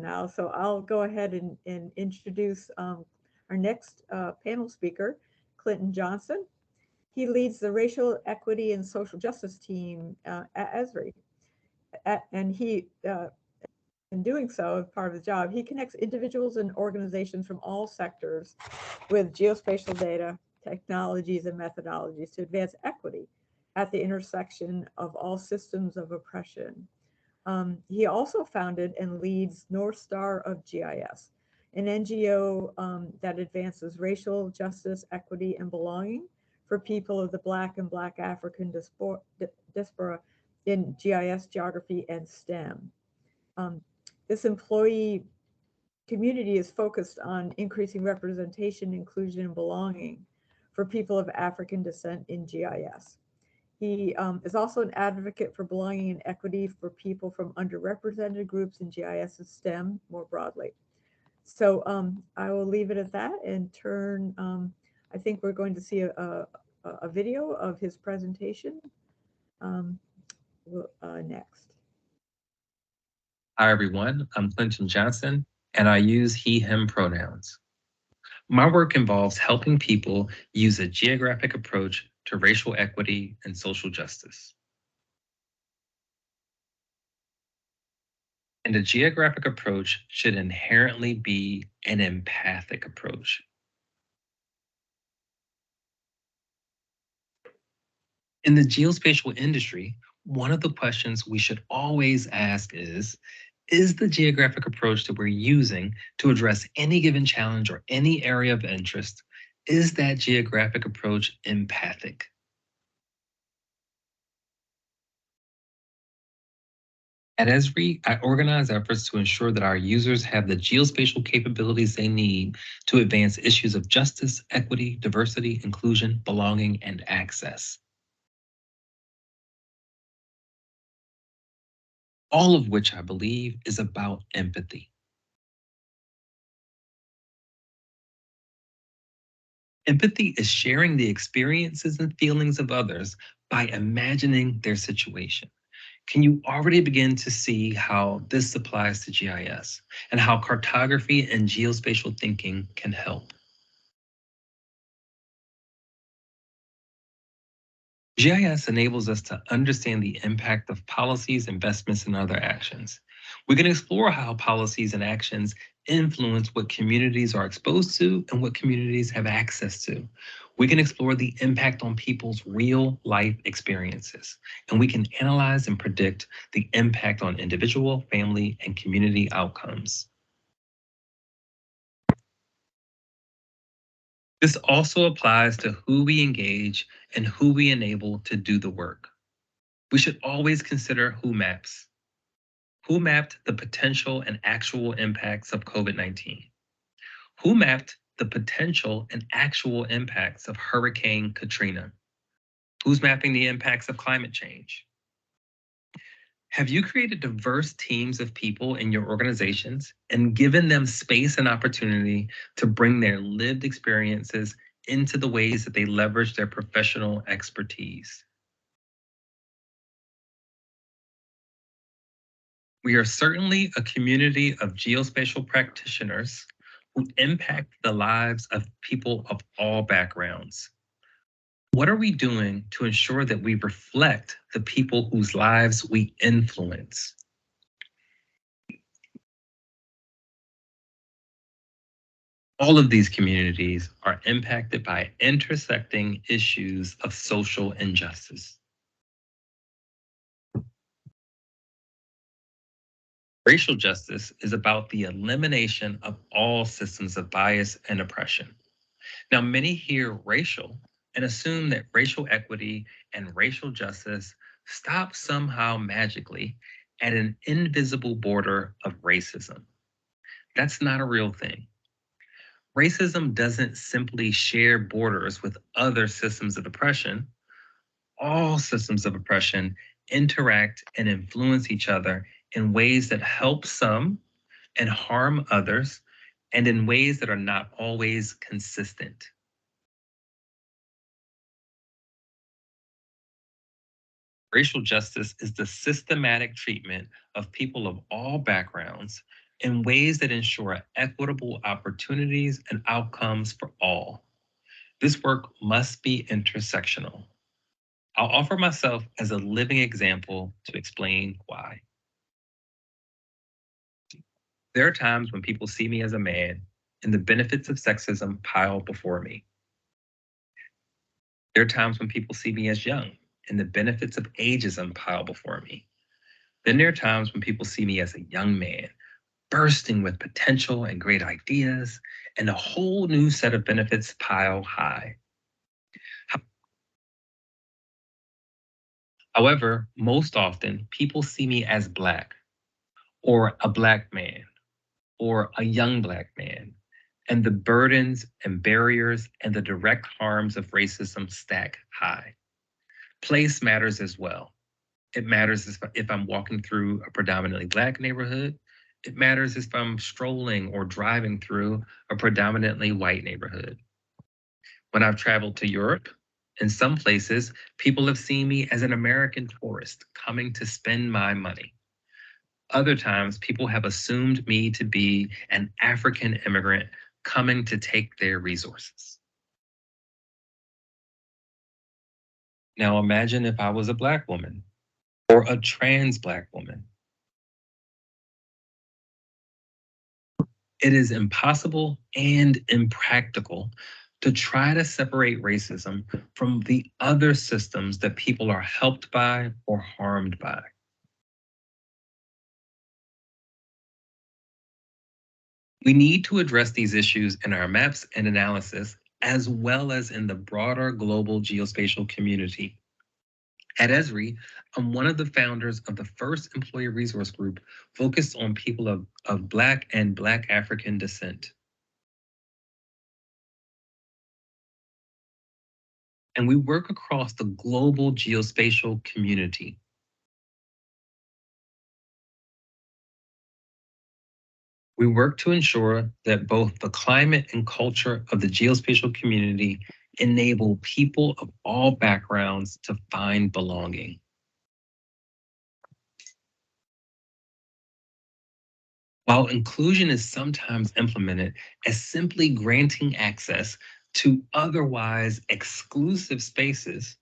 now, so I'll go ahead and introduce our next panel speaker, Clinton Johnson. He leads the Racial Equity and Social Justice team at Esri. And in doing so, as part of the job, he connects individuals and organizations from all sectors with geospatial data, technologies, and methodologies to advance equity at the intersection of all systems of oppression. He also founded and leads North Star of GIS, an NGO that advances racial justice, equity, and belonging for people of the Black and Black African diaspora in GIS, geography, and STEM. This employee community is focused on increasing representation, inclusion, and belonging for people of African descent in GIS. He is also an advocate for belonging and equity for people from underrepresented groups in GIS and STEM more broadly. So I will leave it at that and turn, I think we're going to see a video of his presentation next. Hi, everyone. I'm Clinton Johnson, and I use he, him pronouns. My work involves helping people use a geographic approach to racial equity and social justice. And a geographic approach should inherently be an empathic approach. In the geospatial industry, one of the questions we should always ask is the geographic approach that we're using to address any given challenge or any area of interest, is that geographic approach empathic? At Esri, I organize efforts to ensure that our users have the geospatial capabilities they need to advance issues of justice, equity, diversity, inclusion, belonging, and access. All of which I believe is about empathy. Empathy is sharing the experiences and feelings of others by imagining their situation. Can you already begin to see how this applies to GIS and how cartography and geospatial thinking can help? GIS enables us to understand the impact of policies, investments, and other actions. We can explore how policies and actions influence what communities are exposed to and what communities have access to. We can explore the impact on people's real life experiences, and we can analyze and predict the impact on individual, family, and community outcomes. This also applies to who we engage and who we enable to do the work. We should always consider who maps. Who mapped the potential and actual impacts of COVID-19? Who mapped the potential and actual impacts of Hurricane Katrina? Who's mapping the impacts of climate change? Have you created diverse teams of people in your organizations and given them space and opportunity to bring their lived experiences into the ways that they leverage their professional expertise? We are certainly a community of geospatial practitioners who impact the lives of people of all backgrounds. What are we doing to ensure that we reflect the people whose lives we influence? All of these communities are impacted by intersecting issues of social injustice. Racial justice is about the elimination of all systems of bias and oppression. Now, many hear racial and assume that racial equity and racial justice stop somehow magically at an invisible border of racism. That's not a real thing. Racism doesn't simply share borders with other systems of oppression. All systems of oppression interact and influence each other in ways that help some and harm others, and in ways that are not always consistent. Racial justice is the systematic treatment of people of all backgrounds in ways that ensure equitable opportunities and outcomes for all. This work must be intersectional. I'll offer myself as a living example to explain why. There are times when people see me as a man and the benefits of sexism pile before me. There are times when people see me as young and the benefits of ageism pile before me. Then there are times when people see me as a young man, bursting with potential and great ideas, and a whole new set of benefits pile high. However, most often, people see me as Black, or a Black man, or a young Black man, and the burdens and barriers and the direct harms of racism stack high. Place matters as well. It matters if I'm walking through a predominantly Black neighborhood. It matters if I'm strolling or driving through a predominantly white neighborhood. When I've traveled to Europe, in some places, people have seen me as an American tourist coming to spend my money. Other times, people have assumed me to be an African immigrant coming to take their resources. Now imagine if I was a Black woman or a trans Black woman. It is impossible and impractical to try to separate racism from the other systems that people are helped by or harmed by. We need to address these issues in our maps and analysis, as well as in the broader global geospatial community. At Esri, I'm one of the founders of the first employee resource group focused on people of Black and Black African descent. And we work across the global geospatial community. We work to ensure that both the climate and culture of the geospatial community enable people of all backgrounds to find belonging. While inclusion is sometimes implemented as simply granting access to otherwise exclusive spaces,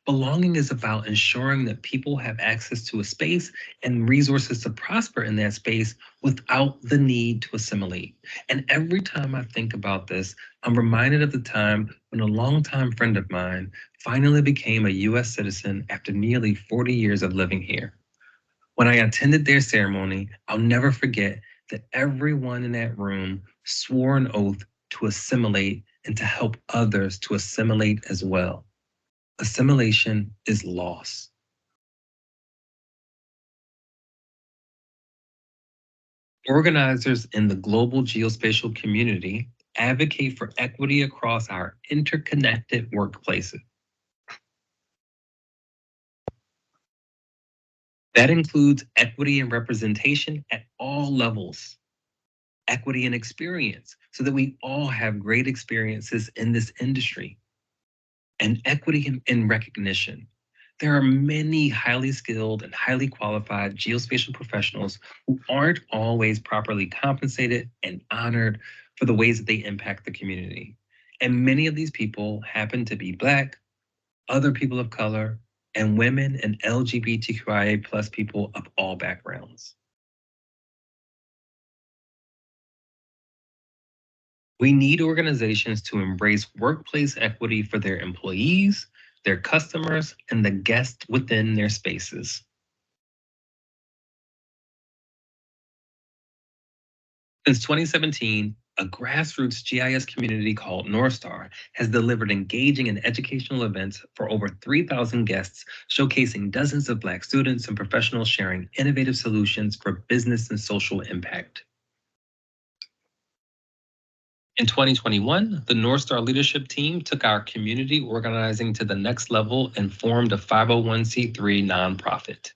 belonging is about ensuring that people have access to a space and resources to prosper in that space without the need to assimilate. And every time I think about this, I'm reminded of the time when a longtime friend of mine finally became a US citizen after nearly 40 years of living here. When I attended their ceremony, I'll never forget that everyone in that room swore an oath to assimilate and to help others to assimilate as well. Assimilation is loss. Organizers in the global geospatial community advocate for equity across our interconnected workplaces. That includes equity and representation at all levels, equity and experience, so that we all have great experiences in this industry, and equity in recognition. There are many highly skilled and highly qualified geospatial professionals who aren't always properly compensated and honored for the ways that they impact the community. And many of these people happen to be Black, other people of color, and women and LGBTQIA plus people of all backgrounds. We need organizations to embrace workplace equity for their employees, their customers, and the guests within their spaces. Since 2017, a grassroots GIS community called North Star has delivered engaging and educational events for over 3,000 guests, showcasing dozens of Black students and professionals sharing innovative solutions for business and social impact. In 2021, the North Star leadership team took our community organizing to the next level and formed a 501c3 nonprofit.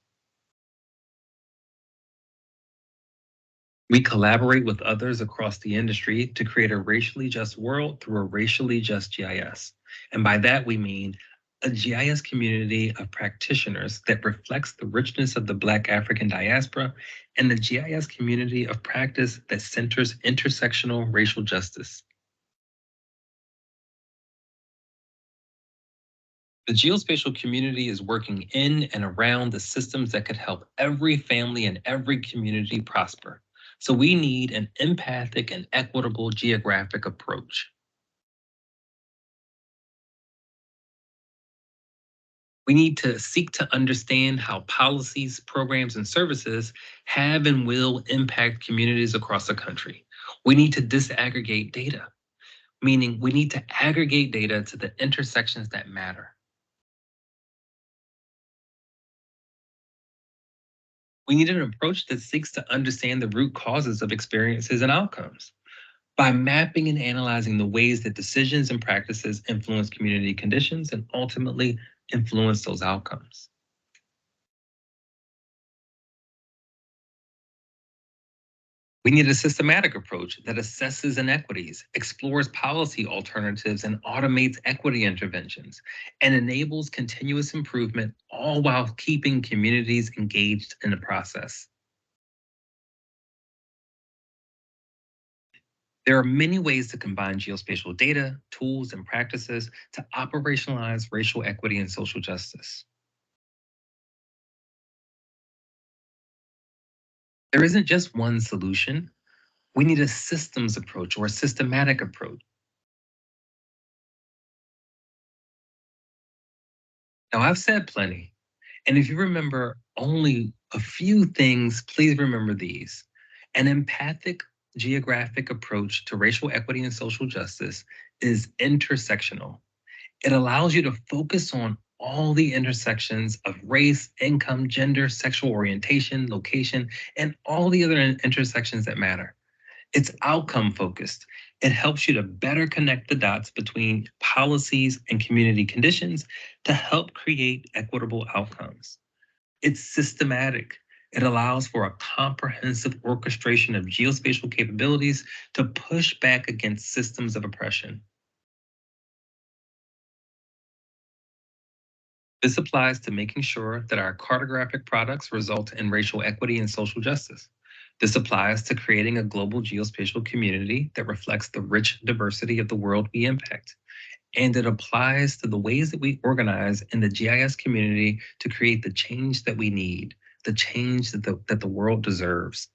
We collaborate with others across the industry to create a racially just world through a racially just GIS. And by that, we mean a GIS community of practitioners that reflects the richness of the Black African diaspora and the GIS community of practice that centers intersectional racial justice. The geospatial community is working in and around the systems that could help every family and every community prosper. So we need an empathic and equitable geographic approach. We need to seek to understand how policies, programs, and services have and will impact communities across the country. We need to disaggregate data, meaning we need to aggregate data to the intersections that matter. We need an approach that seeks to understand the root causes of experiences and outcomes by mapping and analyzing the ways that decisions and practices influence community conditions and ultimately influence those outcomes. We need a systematic approach that assesses inequities, explores policy alternatives, and automates equity interventions, and enables continuous improvement, all while keeping communities engaged in the process. There are many ways to combine geospatial data, tools, and practices to operationalize racial equity and social justice. There isn't just one solution. We need a systems approach or a systematic approach. Now, I've said plenty, and if you remember only a few things, please remember these. An empathic geographic approach to racial equity and social justice is intersectional. It allows you to focus on all the intersections of race, income, gender, sexual orientation, location, and all the other intersections that matter. It's outcome focused. It helps you to better connect the dots between policies and community conditions to help create equitable outcomes. It's systematic. It allows for a comprehensive orchestration of geospatial capabilities to push back against systems of oppression. This applies to making sure that our cartographic products result in racial equity and social justice. This applies to creating a global geospatial community that reflects the rich diversity of the world we impact. And it applies to the ways that we organize in the GIS community to create the change that we need, the change that the world deserves.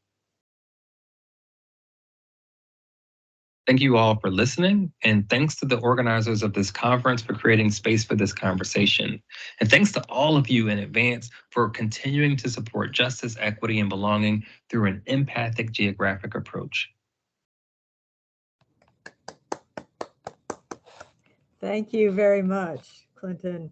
Thank you all for listening, and thanks to the organizers of this conference for creating space for this conversation. And thanks to all of you in advance for continuing to support justice, equity, and belonging through an empathic geographic approach. Thank you very much, Clinton.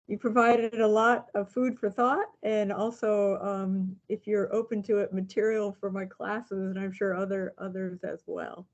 You provided a lot of food for thought, and also, if you're open to it, material for my classes, and I'm sure others as well.